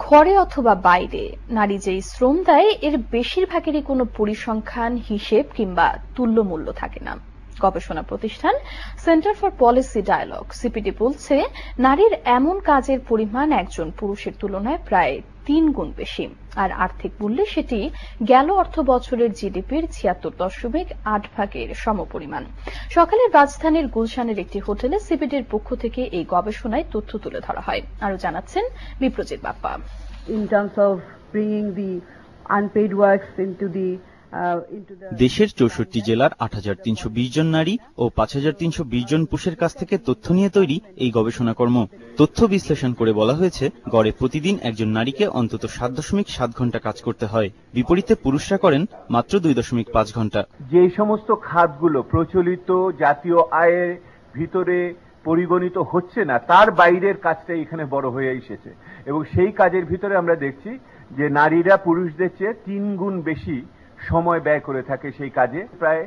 ঘরে অথবা বাইরে নারী যেই শ্রম দেয় এর বেশিরভাগেরই কোনো পরিসংখ্যান, হিসেব কিংবা তুল্যমূল্য থাকে না। গবেষণা প্রতিষ্ঠান center for policy dialogue CPD বলছে, নারীর এমন কাজের পরিমাণ একজন পুরুষের তুলনায় প্রায় ৩ গুণ বেশি, আর আর্থিক মূল্যে সেটি গেল অর্থ বছরের জিডিপির ৭৬.৮% সমপরিমাণ। সকালে রাজধানীর গুলশানের একটি হোটেলে সিপিডির পক্ষ থেকে এই গবেষণায় তথ্য তুলে ধরা হয়। আরো জানাচ্ছেন Biprajit Bappa. In terms of bringing the unpaid works into the দেশের ৬৪ জেলার ৮৩২০ জন নারী ও ৫৩২০ জন পুরুষের কাছ থেকে তথ্য নিয়ে তৈরি এই গবেষণাকর্ম। তথ্য বিশ্লেষণ করে বলা হয়েছে, গড়ে প্রতিদিন একজন নারীকে অন্তত ৭.৭ ঘন্টা কাজ করতে হয়, বিপরীতে পুরুষরা করেন মাত্র ২.৫ ঘন্টা। যে সমস্ত খাতগুলো প্রচলিত জাতীয় আয়ের ভিতরে পরিগণিত হচ্ছে না, তার বাইরের কাজটাই এখানে বড় হয়ে এসেছে, এবং সেই কাজের ভিতরে আমরা দেখছি যে নারীরা পুরুষদের চেয়ে ৩ গুণ বেশি সময় ব্যয় করে থাকে সেই কাজে। প্রায়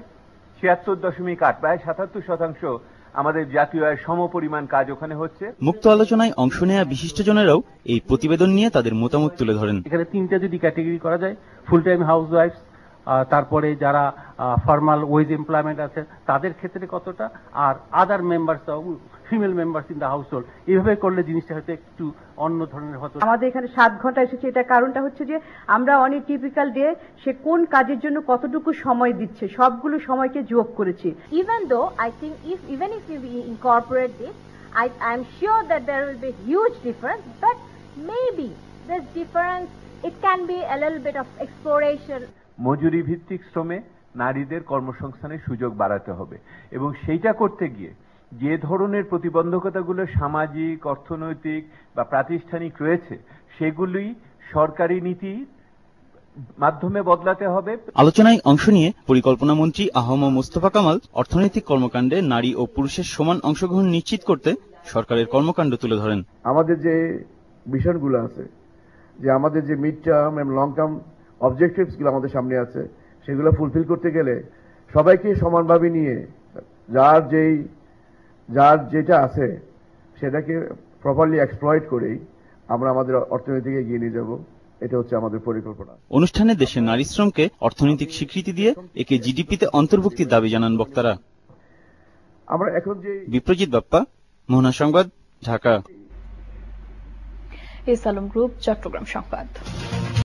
৭৬.৮, প্রায় ৭৭% আমাদের জাতীয় আয়ের সমপরিমাণ কাজ ওখানে হচ্ছে। মুক্ত আলোচনায় অংশ নেওয়া বিশিষ্টজনেরাও এই প্রতিবেদন নিয়ে তাদের মতামত তুলে ধরেন। এখানে 3টা যদি ক্যাটেগরি করা যায়, ফুল টাইম হাউস ওয়াইফস, তারপরে যারা ফর্মাল ওয়েজ এমপ্লয়মেন্ট আছে তাদের ক্ষেত্রে কতটা, আর other members female members in the household, এইভাবে করলে জিনিসটা হয়তো একটু অন্য ধরনের হতো। আমাদের এখানে 7 ঘন্টা এসেছে। এটা কারণটা হচ্ছে যে আমরা অন এ টিপিক্যাল ডে সে কোন কাজের জন্য কতটুকু সময় দিচ্ছে সবগুলো সময়কে যোগ করেছি। Even though I think even if we incorporate this, I'm sure that there will be huge difference, but maybe this difference, it can be a little bit of exploration. মজুরি ভিত্তিক শ্রমে নারীদের কর্মসংস্থানের সুযোগ বাড়াতে হবে, এবং সেইটা করতে গিয়ে যে ধরনের প্রতিবন্ধকতাগুলো সামাজিক, অর্থনৈতিক বা প্রাতিষ্ঠানিক রয়েছে সেগুলি সরকারি নীতির মাধ্যমে বদলাতে হবে। আলোচনায় অংশ নিয়ে পরিকল্পনা মন্ত্রী আহম মোস্তফা কামাল অর্থনৈতিক কর্মকাণ্ডে নারী ও পুরুষের সমান অংশগ্রহণ নিশ্চিত করতে সরকারের কর্মকাণ্ড তুলে ধরেন। আমাদের যে মিশনগুলো আছে, যে আমাদের যে মিড টার্ম এবং লং টার্ম অবজেক্টিভস গুলো আমাদের সামনে আছে, সেগুলো ফুলফিল করতে গেলে সবাইকে সমানভাবে নিয়ে যার যেটা আছে সেটাকে প্রপারলি এক্সপ্লয়েট করেই আমরা আমাদের অর্থনীতিকে এগিয়ে নিয়ে যাব। এটা হচ্ছে আমাদের পরিকল্পনা। অনুষ্ঠানে দেশের নারী শ্রমকে অর্থনৈতিক স্বীকৃতি দিয়ে একে জিডিপিতে অন্তর্ভুক্তির দাবি জানান বক্তারা। আমরা এখন যে বিপ্রজিৎ বাপ্পা, মোহনা সংবাদ, ঢাকা। এস আলম গ্রুপ, চট্টগ্রাম সংবাদ।